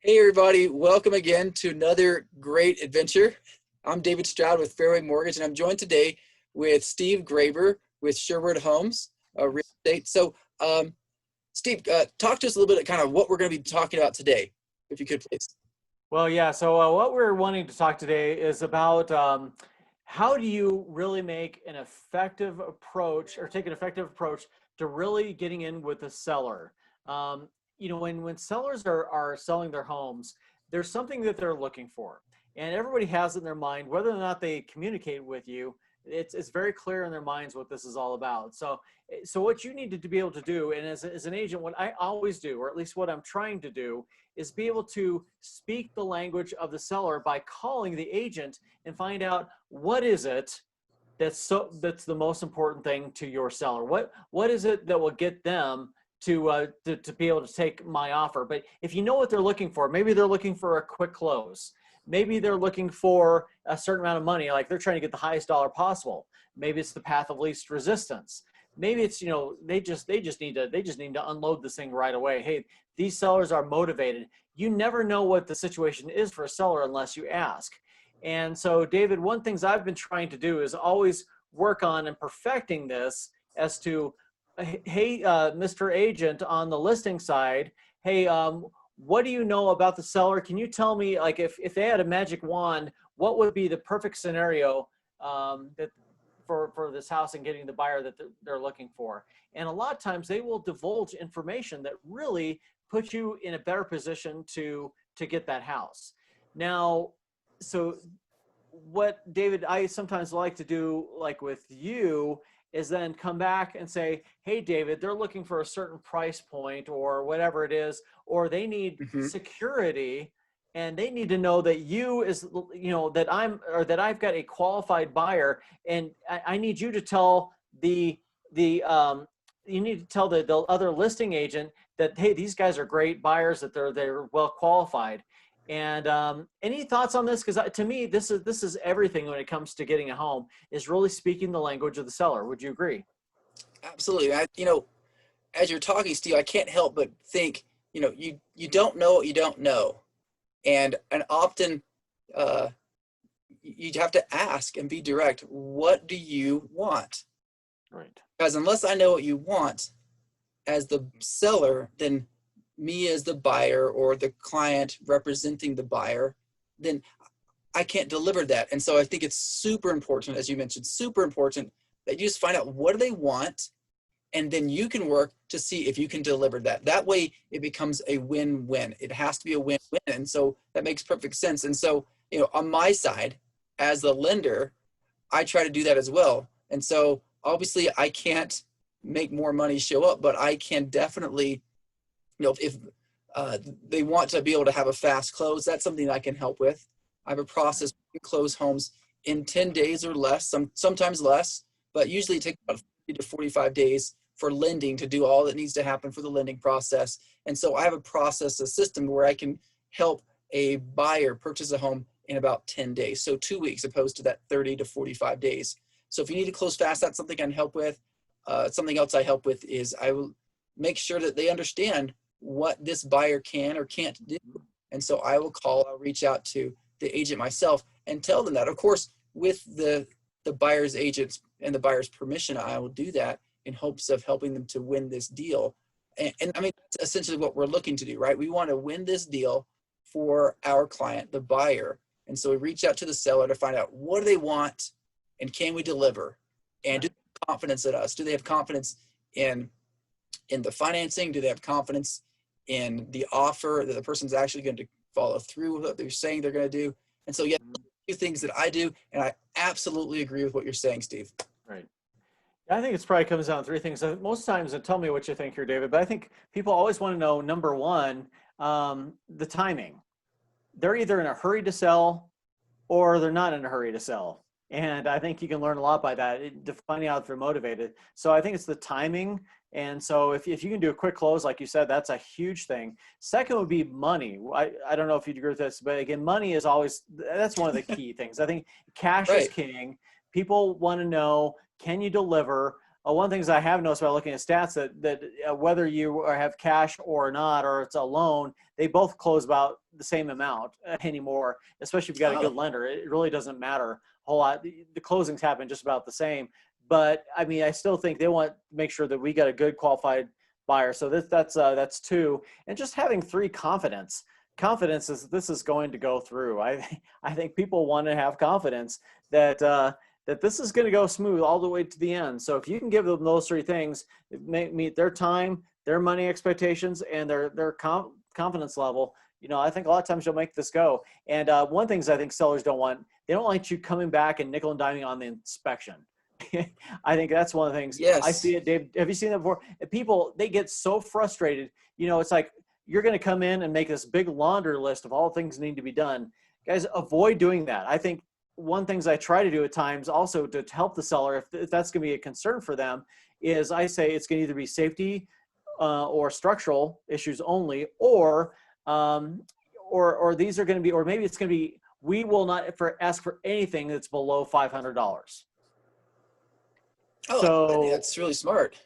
Hey everybody, welcome again to another great adventure. I'm David Stroud with Fairway Mortgage, and I'm joined today with Steve Graber with Sherwood Homes Real Estate. So Steve, talk to us a little bit of kind of what we're going to be talking about today, if you could please. Well, yeah. So what we're wanting to talk today is about how do you really make an effective approach or take an effective approach to really getting in with the seller. When sellers are selling their homes, there's something that they're looking for, and everybody has it in their mind, whether or not they communicate with you. It's very clear in their minds what this is all about. So what you need to be able to do, and as an agent, what I always do, or at least what I'm trying to do, is be able to speak the language of the seller by calling the agent and find out what is it that's the most important thing to your seller. What is it that will get them to be able to take my offer? But if you know what they're looking for, maybe they're looking for a quick close. Maybe they're looking for a certain amount of money, like they're trying to get the highest dollar possible. Maybe it's the path of least resistance. Maybe it's, they just need to unload this thing right away. Hey, these sellers are motivated. You never know what the situation is for a seller unless you ask. And so, David, one things I've been trying to do is always work on and perfecting this as to, hey, Mr. Agent on the listing side, hey, what do you know about the seller? Can you tell me, like, if they had a magic wand, what would be the perfect scenario that for this house and getting the buyer that they're looking for? And a lot of times they will divulge information that really puts you in a better position to get that house. Now, so what, David, I sometimes like to do, like with you, is then come back and say, hey, David, they're looking for a certain price point or whatever it is, or they need security, and they need to know that that I've got a qualified buyer, and I need you to tell the other listing agent that, hey, these guys are great buyers, that they're well qualified. And any thoughts on this? Because to me, this is everything when it comes to getting a home, is really speaking the language of the seller. Would you agree? Absolutely. As you're talking, Steve, I can't help but think, you don't know what you don't know, and often you have to ask and be direct. What do you want? Right. Because unless I know what you want as the seller, then me as the buyer or the client representing the buyer, then I can't deliver that. And so I think it's super important, as you mentioned, super important that you just find out what do they want, and then you can work to see if you can deliver that. That way it becomes a win-win. It has to be a win-win. And so that makes perfect sense. And so, on my side, as the lender, I try to do that as well. And so obviously I can't make more money show up, but I can definitely, if they want to be able to have a fast close, that's something that I can help with. I have a process to close homes in 10 days or less, sometimes less, but usually it takes about 40 to 45 days for lending to do all that needs to happen for the lending process. And so I have a system where I can help a buyer purchase a home in about 10 days. So 2 weeks opposed to that 30 to 45 days. So if you need to close fast, that's something I can help with. Something else I help with is I will make sure that they understand what this buyer can or can't do. And so I'll reach out to the agent myself and tell them that. Of course, with the buyer's agents and the buyer's permission, I will do that in hopes of helping them to win this deal. And I mean, that's essentially what we're looking to do, right? We want to win this deal for our client, the buyer. And so we reach out to the seller to find out what do they want and can we deliver? And do they have confidence in us? Do they have confidence in the financing? Do they have confidence in the offer that the person's actually going to follow through with what they're saying they're going to do? And so, yeah, two things that I do, and I absolutely agree with what you're saying, Steve. Right. I think it's probably comes down to three things. Most times, and tell me what you think here, David, but I think people always want to know, number one, the timing. They're either in a hurry to sell or they're not in a hurry to sell. And I think you can learn a lot by that, to finding out if they're motivated. So I think it's the timing. And so if you can do a quick close, like you said, that's a huge thing. Second would be money. I don't know if you'd agree with this, but again, money is always, that's one of the key things. I think cash is king. People want to know, can you deliver? one of the things I have noticed by looking at stats that whether you have cash or not, or it's a loan, they both close about the same amount anymore, especially if you've got a good Oh, lender. It really doesn't matter a whole lot. The closings happen just about the same. But I mean, I still think they want to make sure that we got a good qualified buyer. So that's two. And just having three, confidence. Confidence is this is going to go through. I think people want to have confidence that that this is going to go smooth all the way to the end. So if you can give them those three things, meet their time, their money expectations, and their confidence level, you know, I think a lot of times you'll make this go. And one thing I think sellers don't want, they don't like you coming back and nickel and diming on the inspection. I think that's one of the things I yes. see it, Dave. Have you seen that before? People, they get so frustrated. You know, it's like you're going to come in and make this big laundry list of all things that need to be done. Guys, avoid doing that. I think one things I try to do at times also to help the seller, if that's going to be a concern for them, is I say it's going to either be safety or structural issues only, or these are going to be, or maybe it's going to be, we will not ask for anything that's below $500. Oh, So that's really smart.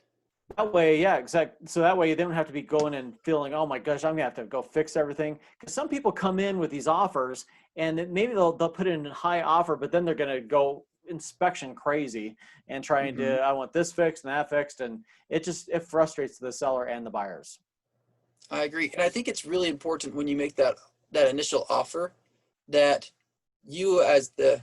that way, yeah, exactly. So that way they don't have to be going and feeling, oh my gosh, I'm gonna have to go fix everything. Because some people come in with these offers, and maybe they'll put in a high offer, but then they're gonna go inspection crazy and trying Hmm. to, I want this fixed and that fixed, and it frustrates the seller and the buyers. I agree. And I think it's really important when you make that initial offer that you as the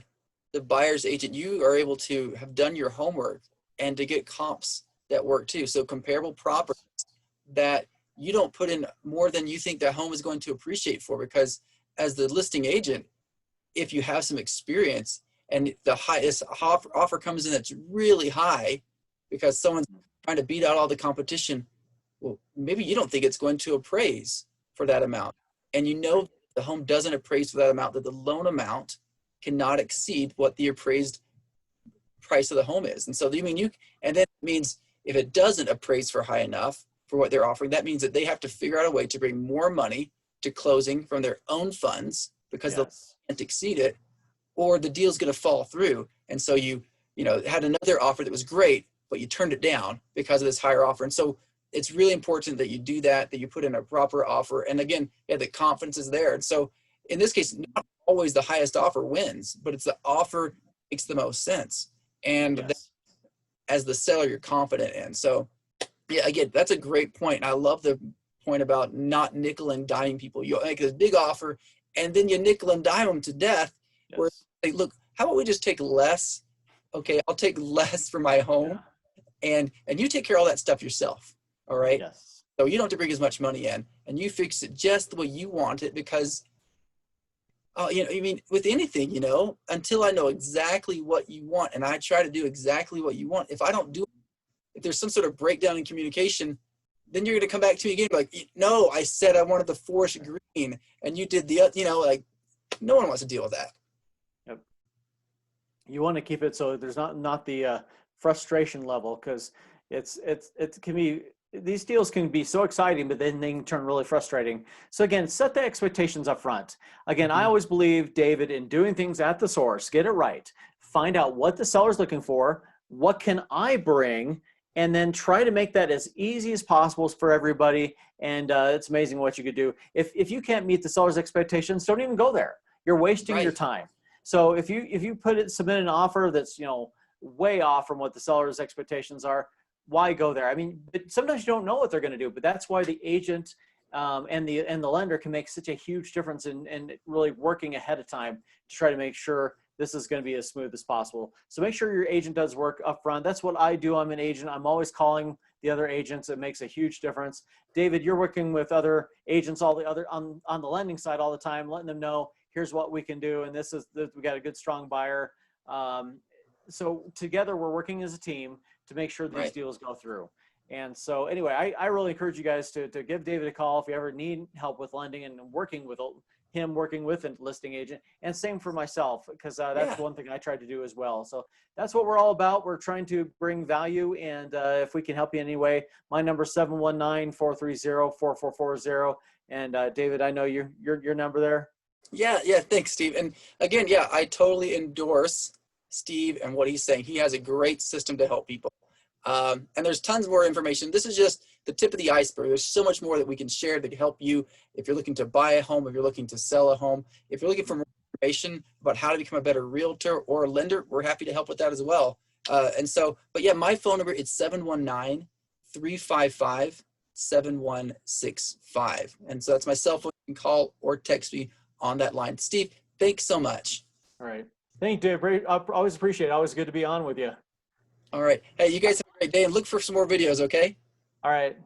buyer's agent, you are able to have done your homework and to get comps that work too. So comparable properties that you don't put in more than you think that home is going to appreciate for, because as the listing agent, if you have some experience and the highest offer comes in that's really high because someone's trying to beat out all the competition, well, maybe you don't think it's going to appraise for that amount. And you know the home doesn't appraise for that amount, that the loan amount cannot exceed what the appraised price of the home is. And so you mean and then it means if it doesn't appraise for high enough for what they're offering, that means that they have to figure out a way to bring more money to closing from their own funds because they Yes. can't exceed it, or the deal's going to fall through. And so you know, had another offer that was great, but you turned it down because of this higher offer. And so it's really important that you do that you put in a proper offer. And again, yeah, the confidence is there. And so in this case, not always the highest offer wins, but it's the offer makes the most sense. And that, Yes. as the seller, you're confident in. So yeah, again, that's a great point. And I love the point about not nickel and diming people. You make this big offer and then you nickel and dime them to death, where Yes. they look, how about we just take less? Okay, I'll take less for my home, Yeah. and you take care of all that stuff yourself. All right. Yes. So you don't have to bring as much money in, and you fix it just the way you want it, because you know, I mean, with anything, you know, until I know exactly what you want and I try to do exactly what you want, if I don't do, if there's some sort of breakdown in communication, then you're going to come back to me again like, no, I said I wanted the forest green and you did the, you know, like, no one wants to deal with that. Yep. You want to keep it so there's not the frustration level, because it can be, these deals can be so exciting, but then they can turn really frustrating. So again, set the expectations up front. Again, I Mm-hmm. always believe, David, in doing things at the source. Get it right. Find out what the seller's looking for. What can I bring? And then try to make that as easy as possible for everybody. And it's amazing what you could do. If you can't meet the seller's expectations, don't even go there. You're wasting your Right. time. So if you submit an offer that's, you know, way off from what the seller's expectations are, why go there? I mean, but sometimes you don't know what they're going to do, but that's why the agent and the lender can make such a huge difference in really working ahead of time to try to make sure this is going to be as smooth as possible. So make sure your agent does work up front. That's what I do. I'm an agent. I'm always calling the other agents. It makes a huge difference. David, you're working with other agents, all the other on the lending side all the time, letting them know, here's what we can do. And we got a good, strong buyer. So together we're working as a team to make sure these Right. deals go through. And so anyway, I really encourage you guys to give David a call if you ever need help with lending and working with a listing agent, and same for myself, because that's Yeah. one thing I try to do as well. So that's what we're all about. We're trying to bring value, and if we can help you in any way, my number is 719-430-4440. And David, I know your number there. Yeah. Yeah. Thanks, Steve. And again, yeah, I totally endorse Steve and what he's saying. He has a great system to help people. And there's tons more information. This is just the tip of the iceberg. There's so much more that we can share that can help you if you're looking to buy a home, if you're looking to sell a home, if you're looking for more information about how to become a better realtor or a lender, we're happy to help with that as well. But yeah, my phone number is 719-355-7165. And so that's my cell phone. You can call or text me on that line. Steve, thanks so much. All right. Thank you, Dave. I always appreciate it. Always good to be on with you. All right. Hey, you guys have a great day and look for some more videos, okay? All right.